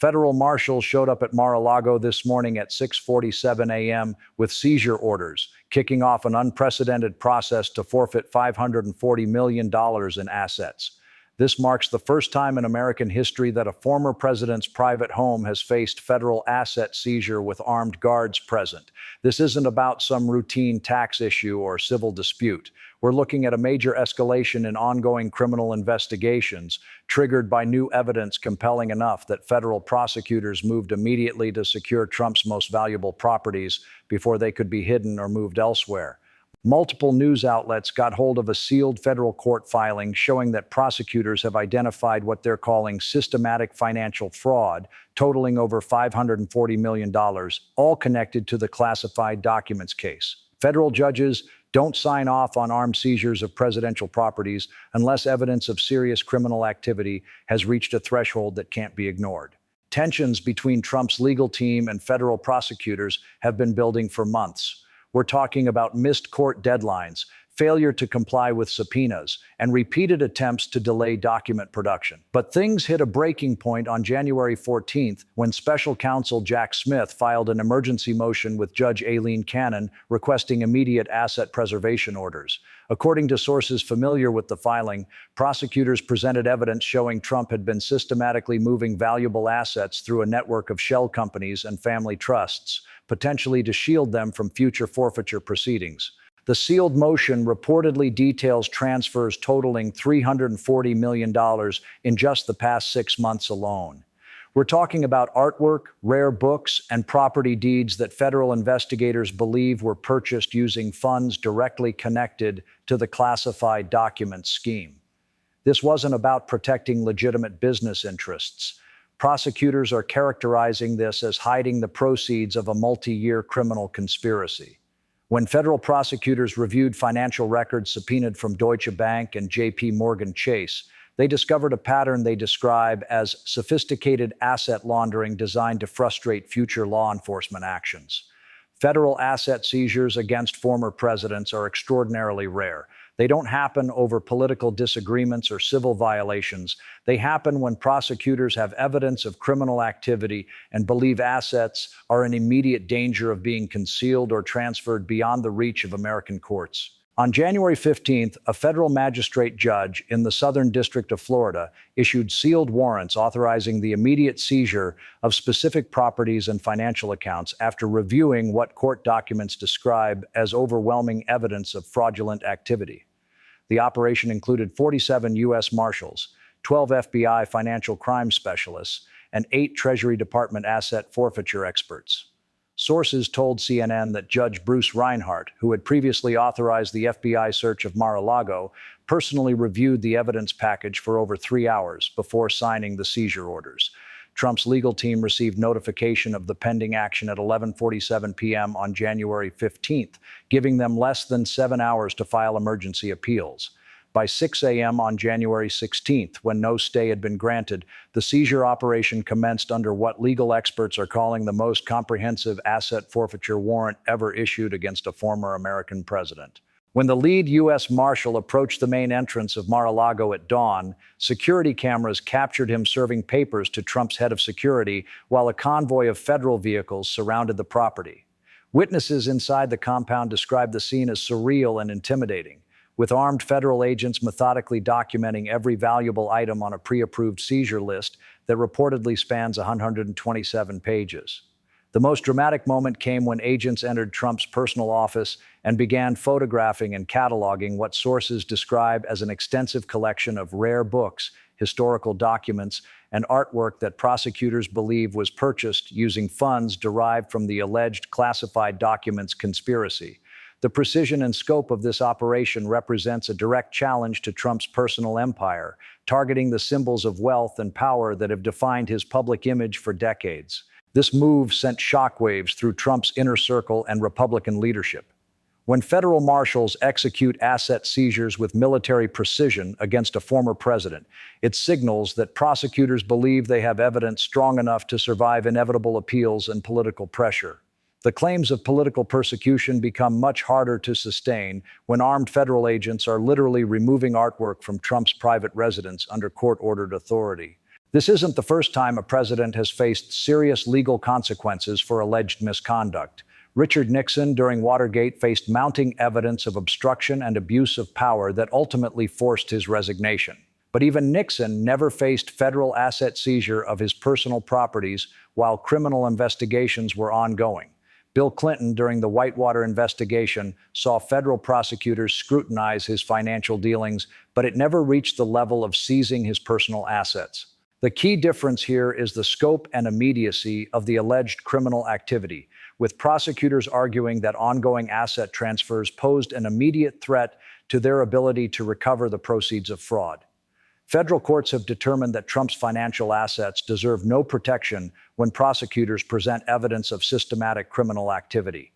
Federal marshals showed up at Mar-a-Lago this morning at 6:47 a.m. with seizure orders, kicking off an unprecedented process to forfeit $540 million in assets. This marks the first time in American history that a former president's private home has faced federal asset seizure with armed guards present. This isn't about some routine tax issue or civil dispute. We're looking at a major escalation in ongoing criminal investigations, triggered by new evidence compelling enough that federal prosecutors moved immediately to secure Trump's most valuable properties before they could be hidden or moved elsewhere. Multiple news outlets got hold of a sealed federal court filing showing that prosecutors have identified what they're calling systematic financial fraud, totaling over $540 million, all connected to the classified documents case. Federal judges don't sign off on armed seizures of presidential properties unless evidence of serious criminal activity has reached a threshold that can't be ignored. Tensions between Trump's legal team and federal prosecutors have been building for months. We're talking about missed court deadlines, failure to comply with subpoenas, and repeated attempts to delay document production. But things hit a breaking point on January 14th when special counsel Jack Smith filed an emergency motion with Judge Aileen Cannon requesting immediate asset preservation orders. According to sources familiar with the filing, prosecutors presented evidence showing Trump had been systematically moving valuable assets through a network of shell companies and family trusts, potentially to shield them from future forfeiture proceedings. The sealed motion reportedly details transfers totaling $340 million in just the past 6 months alone. We're talking about artwork, rare books, and property deeds that federal investigators believe were purchased using funds directly connected to the classified documents scheme. This wasn't about protecting legitimate business interests. Prosecutors are characterizing this as hiding the proceeds of a multi-year criminal conspiracy. When federal prosecutors reviewed financial records subpoenaed from Deutsche Bank and J.P. Morgan Chase, they discovered a pattern they describe as sophisticated asset laundering designed to frustrate future law enforcement actions. Federal asset seizures against former presidents are extraordinarily rare. They don't happen over political disagreements or civil violations. They happen when prosecutors have evidence of criminal activity and believe assets are in immediate danger of being concealed or transferred beyond the reach of American courts. On January 15th, a federal magistrate judge in the Southern District of Florida issued sealed warrants authorizing the immediate seizure of specific properties and financial accounts after reviewing what court documents describe as overwhelming evidence of fraudulent activity. The operation included 47 U.S. Marshals, 12 FBI financial crime specialists, and 8 Treasury Department asset forfeiture experts. Sources told CNN that Judge Bruce Reinhart, who had previously authorized the FBI search of Mar-a-Lago, personally reviewed the evidence package for over 3 hours before signing the seizure orders. Trump's legal team received notification of the pending action at 11:47 p.m. on January 15th, giving them less than 7 hours to file emergency appeals. By 6 a.m. on January 16th, when no stay had been granted, the seizure operation commenced under what legal experts are calling the most comprehensive asset forfeiture warrant ever issued against a former American president. When the lead U.S. Marshal approached the main entrance of Mar-a-Lago at dawn, security cameras captured him serving papers to Trump's head of security while a convoy of federal vehicles surrounded the property. Witnesses inside the compound described the scene as surreal and intimidating, with armed federal agents methodically documenting every valuable item on a pre-approved seizure list that reportedly spans 127 pages. The most dramatic moment came when agents entered Trump's personal office and began photographing and cataloging what sources describe as an extensive collection of rare books, historical documents, and artwork that prosecutors believe was purchased using funds derived from the alleged classified documents conspiracy. The precision and scope of this operation represents a direct challenge to Trump's personal empire, targeting the symbols of wealth and power that have defined his public image for decades. This move sent shockwaves through Trump's inner circle and Republican leadership. When federal marshals execute asset seizures with military precision against a former president, it signals that prosecutors believe they have evidence strong enough to survive inevitable appeals and political pressure. The claims of political persecution become much harder to sustain when armed federal agents are literally removing artwork from Trump's private residence under court-ordered authority. This isn't the first time a president has faced serious legal consequences for alleged misconduct. Richard Nixon, during Watergate, faced mounting evidence of obstruction and abuse of power that ultimately forced his resignation. But even Nixon never faced federal asset seizure of his personal properties while criminal investigations were ongoing. Bill Clinton, during the Whitewater investigation, saw federal prosecutors scrutinize his financial dealings, but it never reached the level of seizing his personal assets. The key difference here is the scope and immediacy of the alleged criminal activity, with prosecutors arguing that ongoing asset transfers posed an immediate threat to their ability to recover the proceeds of fraud. Federal courts have determined that Trump's financial assets deserve no protection when prosecutors present evidence of systematic criminal activity.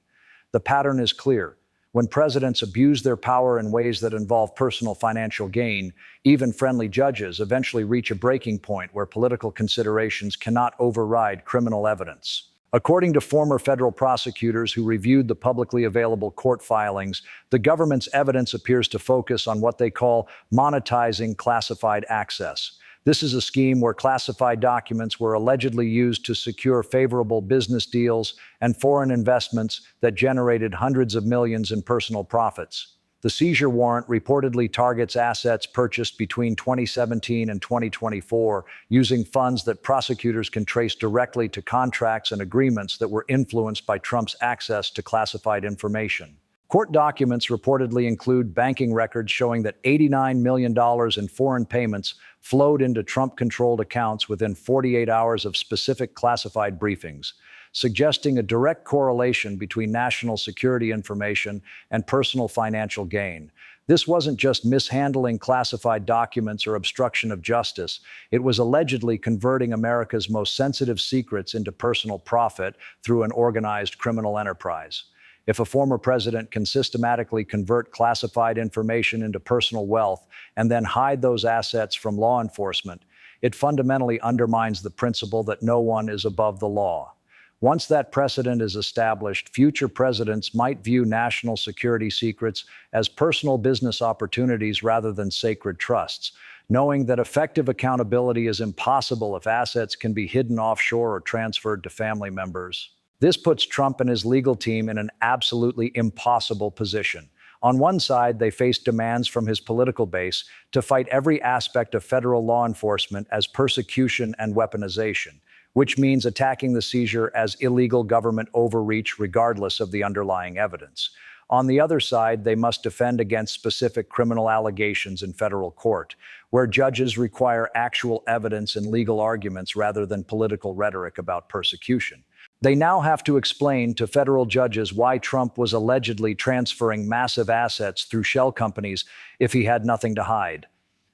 The pattern is clear. When presidents abuse their power in ways that involve personal financial gain, even friendly judges eventually reach a breaking point where political considerations cannot override criminal evidence. According to former federal prosecutors who reviewed the publicly available court filings, the government's evidence appears to focus on what they call monetizing classified access. This is a scheme where classified documents were allegedly used to secure favorable business deals and foreign investments that generated hundreds of millions in personal profits. The seizure warrant reportedly targets assets purchased between 2017 and 2024 using funds that prosecutors can trace directly to contracts and agreements that were influenced by Trump's access to classified information. Court documents reportedly include banking records showing that $89 million in foreign payments flowed into Trump-controlled accounts within 48 hours of specific classified briefings, suggesting a direct correlation between national security information and personal financial gain. This wasn't just mishandling classified documents or obstruction of justice. It was allegedly converting America's most sensitive secrets into personal profit through an organized criminal enterprise. If a former president can systematically convert classified information into personal wealth and then hide those assets from law enforcement, it fundamentally undermines the principle that no one is above the law. Once that precedent is established, future presidents might view national security secrets as personal business opportunities rather than sacred trusts, knowing that effective accountability is impossible if assets can be hidden offshore or transferred to family members. This puts Trump and his legal team in an absolutely impossible position. On one side, they face demands from his political base to fight every aspect of federal law enforcement as persecution and weaponization, which means attacking the seizure as illegal government overreach regardless of the underlying evidence. On the other side, they must defend against specific criminal allegations in federal court, where judges require actual evidence and legal arguments rather than political rhetoric about persecution. They now have to explain to federal judges why Trump was allegedly transferring massive assets through shell companies if he had nothing to hide.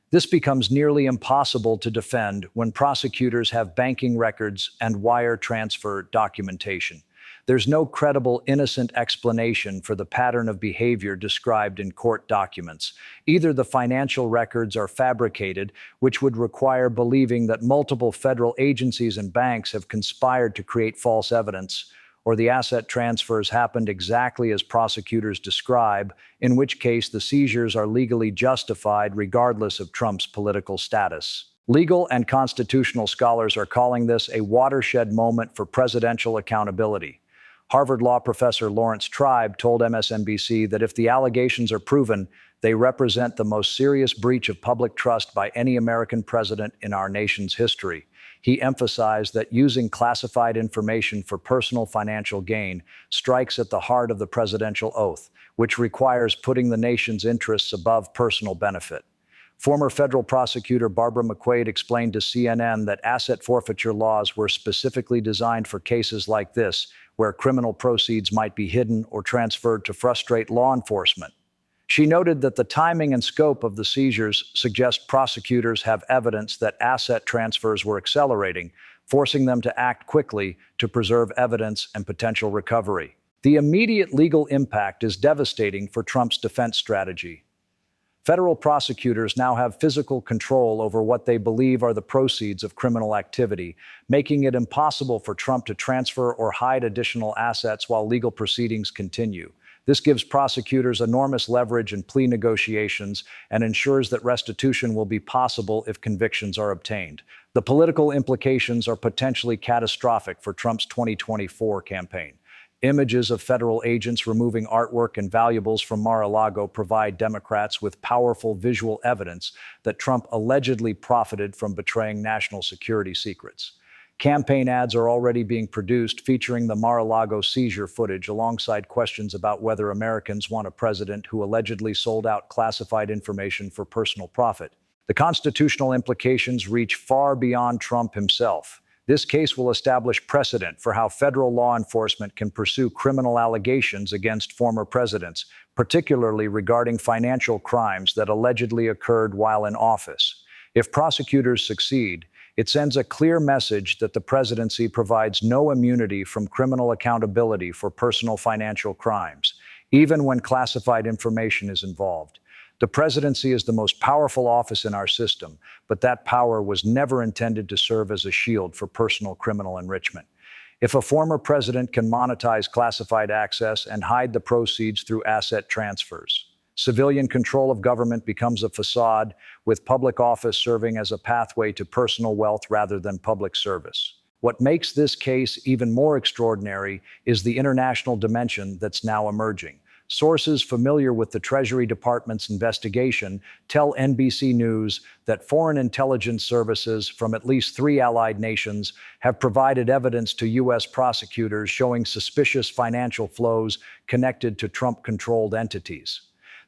This becomes nearly impossible to defend when prosecutors have banking records and wire transfer documentation. There's no credible, innocent explanation for the pattern of behavior described in court documents. Either the financial records are fabricated, which would require believing that multiple federal agencies and banks have conspired to create false evidence, or the asset transfers happened exactly as prosecutors describe, in which case the seizures are legally justified regardless of Trump's political status. Legal and constitutional scholars are calling this a watershed moment for presidential accountability. Harvard law professor Lawrence Tribe told MSNBC that if the allegations are proven, they represent the most serious breach of public trust by any American president in our nation's history. He emphasized that using classified information for personal financial gain strikes at the heart of the presidential oath, which requires putting the nation's interests above personal benefit. Former federal prosecutor Barbara McQuade explained to CNN that asset forfeiture laws were specifically designed for cases like this, where criminal proceeds might be hidden or transferred to frustrate law enforcement. She noted that the timing and scope of the seizures suggest prosecutors have evidence that asset transfers were accelerating, forcing them to act quickly to preserve evidence and potential recovery. The immediate legal impact is devastating for Trump's defense strategy. Federal prosecutors now have physical control over what they believe are the proceeds of criminal activity, making it impossible for Trump to transfer or hide additional assets while legal proceedings continue. This gives prosecutors enormous leverage in plea negotiations and ensures that restitution will be possible if convictions are obtained. The political implications are potentially catastrophic for Trump's 2024 campaign. Images of federal agents removing artwork and valuables from Mar-a-Lago provide Democrats with powerful visual evidence that Trump allegedly profited from betraying national security secrets. Campaign ads are already being produced featuring the Mar-a-Lago seizure footage alongside questions about whether Americans want a president who allegedly sold out classified information for personal profit. The constitutional implications reach far beyond Trump himself. This case will establish precedent for how federal law enforcement can pursue criminal allegations against former presidents, particularly regarding financial crimes that allegedly occurred while in office. If prosecutors succeed, it sends a clear message that the presidency provides no immunity from criminal accountability for personal financial crimes, even when classified information is involved. The presidency is the most powerful office in our system, but that power was never intended to serve as a shield for personal criminal enrichment. If a former president can monetize classified access and hide the proceeds through asset transfers, civilian control of government becomes a facade, with public office serving as a pathway to personal wealth rather than public service. What makes this case even more extraordinary is the international dimension that's now emerging. Sources familiar with the Treasury Department's investigation tell NBC News that foreign intelligence services from at least 3 allied nations have provided evidence to U.S. prosecutors showing suspicious financial flows connected to Trump-controlled entities.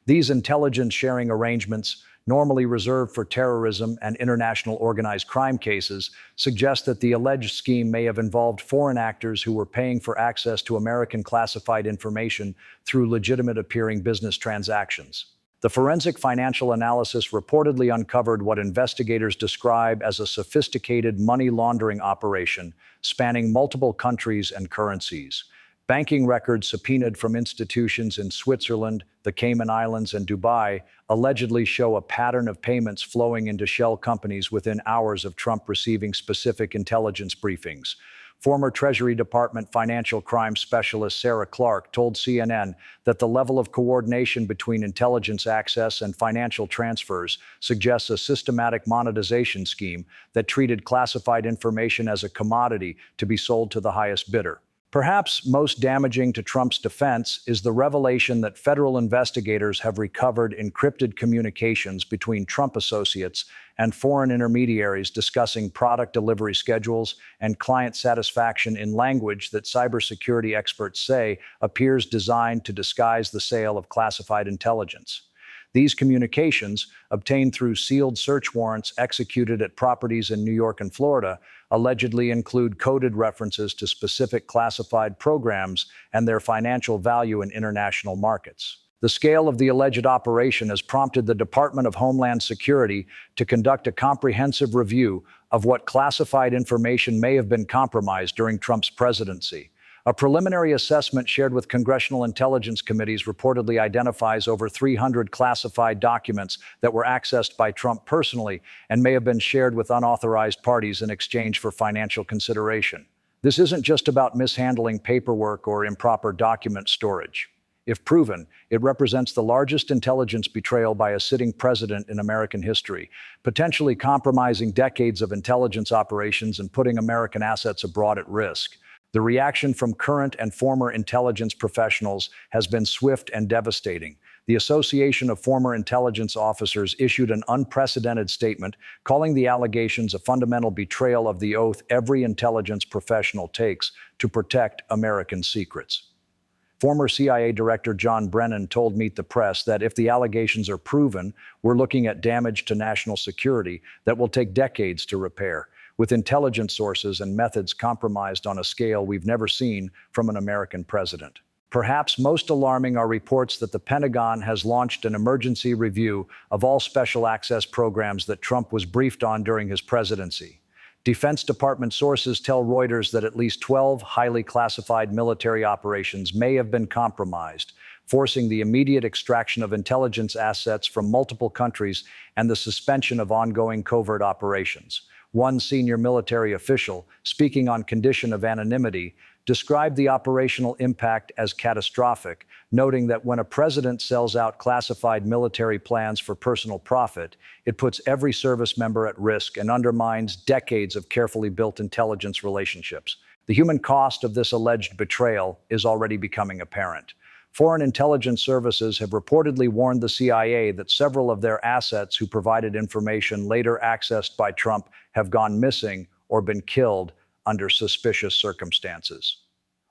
These intelligence-sharing arrangements, normally reserved for terrorism and international organized crime cases, suggest that the alleged scheme may have involved foreign actors who were paying for access to American classified information through legitimate-appearing business transactions. The forensic financial analysis reportedly uncovered what investigators describe as a sophisticated money laundering operation spanning multiple countries and currencies. Banking records subpoenaed from institutions in Switzerland, the Cayman Islands, and Dubai allegedly show a pattern of payments flowing into shell companies within hours of Trump receiving specific intelligence briefings. Former Treasury Department financial crimes specialist Sarah Clark told CNN that the level of coordination between intelligence access and financial transfers suggests a systematic monetization scheme that treated classified information as a commodity to be sold to the highest bidder. Perhaps most damaging to Trump's defense is the revelation that federal investigators have recovered encrypted communications between Trump associates and foreign intermediaries discussing product delivery schedules and client satisfaction in language that cybersecurity experts say appears designed to disguise the sale of classified intelligence. These communications, obtained through sealed search warrants executed at properties in New York and Florida, allegedly include coded references to specific classified programs and their financial value in international markets. The scale of the alleged operation has prompted the Department of Homeland Security to conduct a comprehensive review of what classified information may have been compromised during Trump's presidency. A preliminary assessment shared with congressional intelligence committees reportedly identifies over 300 classified documents that were accessed by Trump personally and may have been shared with unauthorized parties in exchange for financial consideration. This isn't just about mishandling paperwork or improper document storage. If proven, it represents the largest intelligence betrayal by a sitting president in American history, potentially compromising decades of intelligence operations and putting American assets abroad at risk. The reaction from current and former intelligence professionals has been swift and devastating. The Association of Former Intelligence Officers issued an unprecedented statement calling the allegations a fundamental betrayal of the oath every intelligence professional takes to protect American secrets. Former CIA Director John Brennan told Meet the Press that if the allegations are proven, we're looking at damage to national security that will take decades to repair, with intelligence sources and methods compromised on a scale we've never seen from an American president. Perhaps most alarming are reports that the Pentagon has launched an emergency review of all special access programs that Trump was briefed on during his presidency. Defense Department sources tell Reuters that at least 12 highly classified military operations may have been compromised, forcing the immediate extraction of intelligence assets from multiple countries and the suspension of ongoing covert operations. One senior military official, speaking on condition of anonymity, described the operational impact as catastrophic, noting that when a president sells out classified military plans for personal profit, it puts every service member at risk and undermines decades of carefully built intelligence relationships. The human cost of this alleged betrayal is already becoming apparent. Foreign intelligence services have reportedly warned the CIA that several of their assets who provided information later accessed by Trump have gone missing or been killed under suspicious circumstances.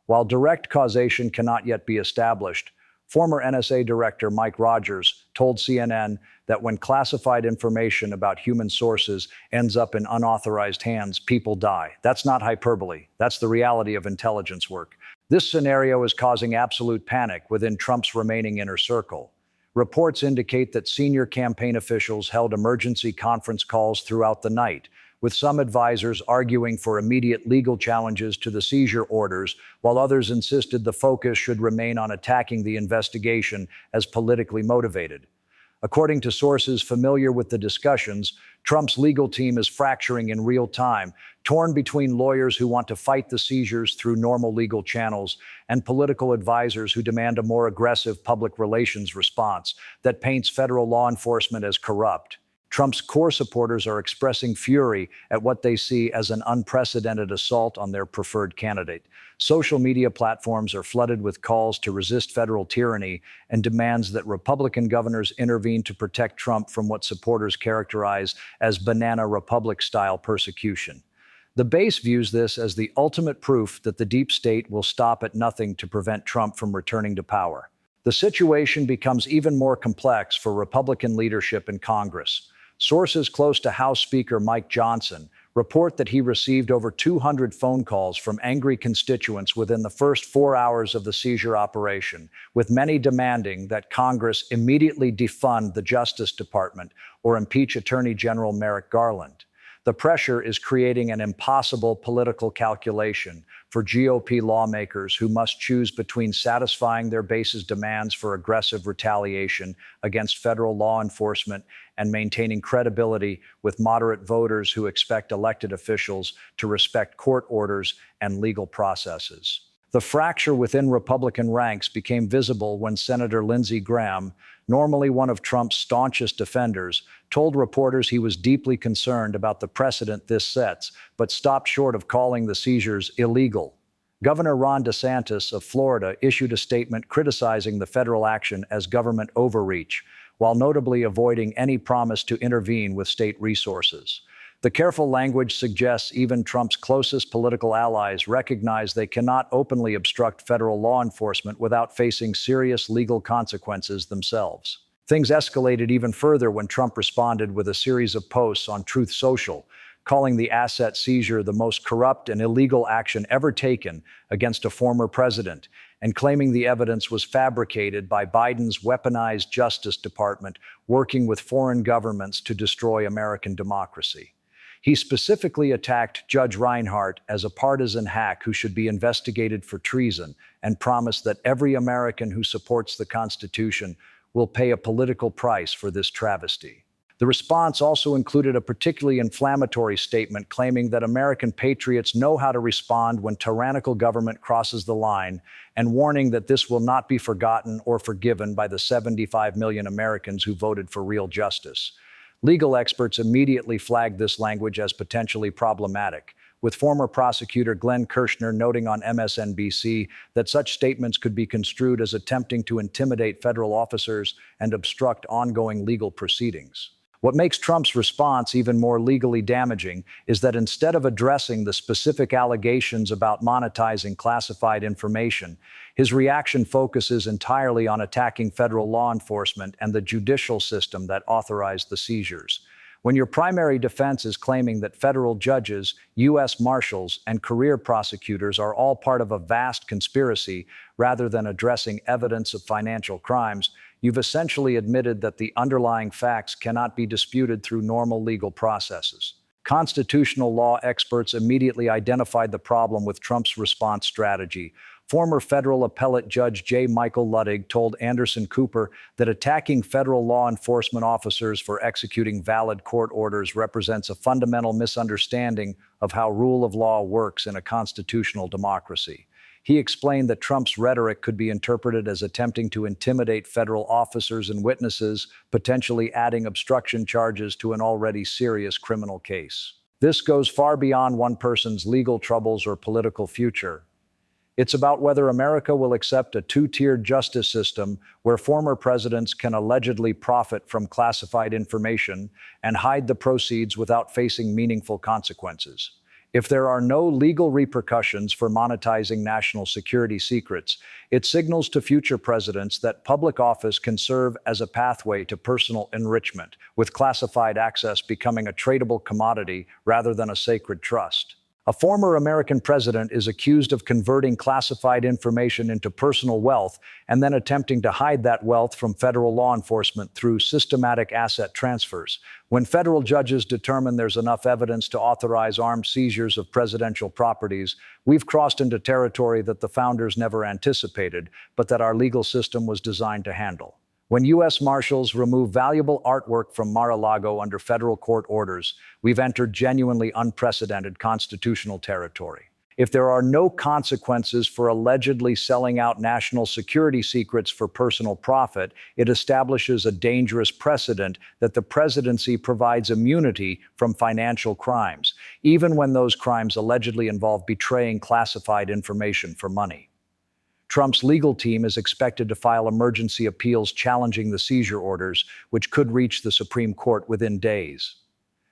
While direct causation cannot yet be established, former NSA Director Mike Rogers told CNN that when classified information about human sources ends up in unauthorized hands, people die. That's not hyperbole. That's the reality of intelligence work. This scenario is causing absolute panic within Trump's remaining inner circle. Reports indicate that senior campaign officials held emergency conference calls throughout the night, with some advisors arguing for immediate legal challenges to the seizure orders, while others insisted the focus should remain on attacking the investigation as politically motivated. According to sources familiar with the discussions, Trump's legal team is fracturing in real time, torn between lawyers who want to fight the seizures through normal legal channels and political advisors who demand a more aggressive public relations response that paints federal law enforcement as corrupt. Trump's core supporters are expressing fury at what they see as an unprecedented assault on their preferred candidate. Social media platforms are flooded with calls to resist federal tyranny and demands that Republican governors intervene to protect Trump from what supporters characterize as banana republic-style persecution. The base views this as the ultimate proof that the deep state will stop at nothing to prevent Trump from returning to power. The situation becomes even more complex for Republican leadership in Congress. Sources close to House Speaker Mike Johnson report that he received over 200 phone calls from angry constituents within the first 4 hours of the seizure operation, with many demanding that Congress immediately defund the Justice Department or impeach Attorney General Merrick Garland. The pressure is creating an impossible political calculation for GOP lawmakers who must choose between satisfying their base's demands for aggressive retaliation against federal law enforcement and maintaining credibility with moderate voters who expect elected officials to respect court orders and legal processes. The fracture within Republican ranks became visible when Senator Lindsey Graham, normally one of Trump's staunchest defenders, told reporters he was deeply concerned about the precedent this sets, but stopped short of calling the seizures illegal. Governor Ron DeSantis of Florida issued a statement criticizing the federal action as government overreach, while notably avoiding any promise to intervene with state resources. The careful language suggests even Trump's closest political allies recognize they cannot openly obstruct federal law enforcement without facing serious legal consequences themselves. Things escalated even further when Trump responded with a series of posts on Truth Social, calling the asset seizure the most corrupt and illegal action ever taken against a former president, and claiming the evidence was fabricated by Biden's weaponized Justice Department working with foreign governments to destroy American democracy. He specifically attacked Judge Reinhardt as a partisan hack who should be investigated for treason and promised that every American who supports the Constitution will pay a political price for this travesty. The response also included a particularly inflammatory statement claiming that American patriots know how to respond when tyrannical government crosses the line, and warning that this will not be forgotten or forgiven by the 75 million Americans who voted for real justice. Legal experts immediately flagged this language as potentially problematic, with former prosecutor Glenn Kirshner noting on MSNBC that such statements could be construed as attempting to intimidate federal officers and obstruct ongoing legal proceedings. What makes Trump's response even more legally damaging is that instead of addressing the specific allegations about monetizing classified information, his reaction focuses entirely on attacking federal law enforcement and the judicial system that authorized the seizures. When your primary defense is claiming that federal judges, U.S. Marshals, and career prosecutors are all part of a vast conspiracy rather than addressing evidence of financial crimes, you've essentially admitted that the underlying facts cannot be disputed through normal legal processes. Constitutional law experts immediately identified the problem with Trump's response strategy. Former federal appellate judge J. Michael Luttig told Anderson Cooper that attacking federal law enforcement officers for executing valid court orders represents a fundamental misunderstanding of how rule of law works in a constitutional democracy. He explained that Trump's rhetoric could be interpreted as attempting to intimidate federal officers and witnesses, potentially adding obstruction charges to an already serious criminal case. This goes far beyond one person's legal troubles or political future. It's about whether America will accept a two-tiered justice system where former presidents can allegedly profit from classified information and hide the proceeds without facing meaningful consequences. If there are no legal repercussions for monetizing national security secrets, it signals to future presidents that public office can serve as a pathway to personal enrichment, with classified access becoming a tradable commodity rather than a sacred trust. A former American president is accused of converting classified information into personal wealth and then attempting to hide that wealth from federal law enforcement through systematic asset transfers. When federal judges determine there's enough evidence to authorize armed seizures of presidential properties, we've crossed into territory that the founders never anticipated, but that our legal system was designed to handle. When U.S. Marshals remove valuable artwork from Mar-a-Lago under federal court orders, we've entered genuinely unprecedented constitutional territory. If there are no consequences for allegedly selling out national security secrets for personal profit, it establishes a dangerous precedent that the presidency provides immunity from financial crimes, even when those crimes allegedly involve betraying classified information for money. Trump's legal team is expected to file emergency appeals challenging the seizure orders, which could reach the Supreme Court within days.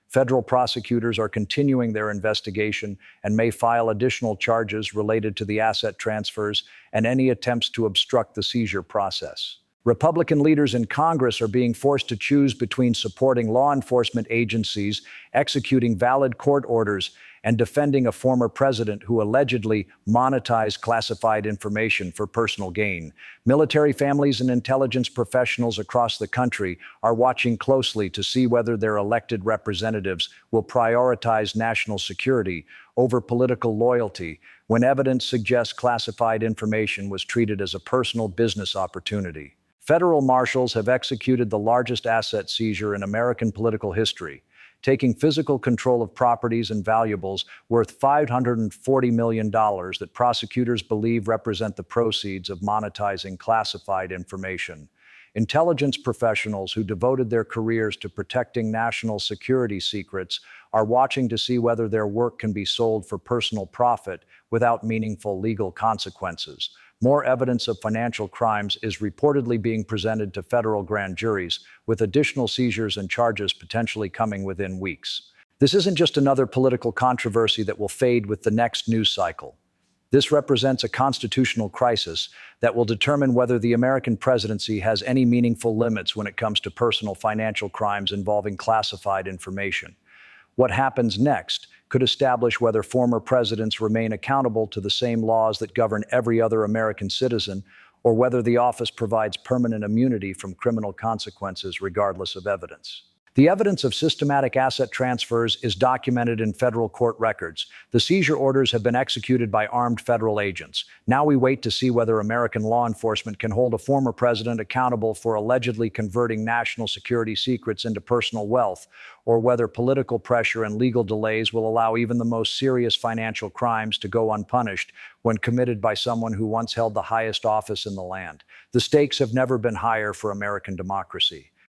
Federal prosecutors are continuing their investigation and may file additional charges related to the asset transfers and any attempts to obstruct the seizure process. Republican leaders in Congress are being forced to choose between supporting law enforcement agencies, executing valid court orders, and defending a former president who allegedly monetized classified information for personal gain. Military families and intelligence professionals across the country are watching closely to see whether their elected representatives will prioritize national security over political loyalty when evidence suggests classified information was treated as a personal business opportunity. Federal marshals have executed the largest asset seizure in American political history, taking physical control of properties and valuables worth $540 million that prosecutors believe represent the proceeds of monetizing classified information. Intelligence professionals who devoted their careers to protecting national security secrets are watching to see whether their work can be sold for personal profit without meaningful legal consequences. More evidence of financial crimes is reportedly being presented to federal grand juries, with additional seizures and charges potentially coming within weeks. This isn't just another political controversy that will fade with the next news cycle. This represents a constitutional crisis that will determine whether the American presidency has any meaningful limits when it comes to personal financial crimes involving classified information. What happens next could establish whether former presidents remain accountable to the same laws that govern every other American citizen, or whether the office provides permanent immunity from criminal consequences regardless of evidence. The evidence of systematic asset transfers is documented in federal court records. The seizure orders have been executed by armed federal agents. Now we wait to see whether American law enforcement can hold a former president accountable for allegedly converting national security secrets into personal wealth, or whether political pressure and legal delays will allow even the most serious financial crimes to go unpunished when committed by someone who once held the highest office in the land. The stakes have never been higher for American democracy.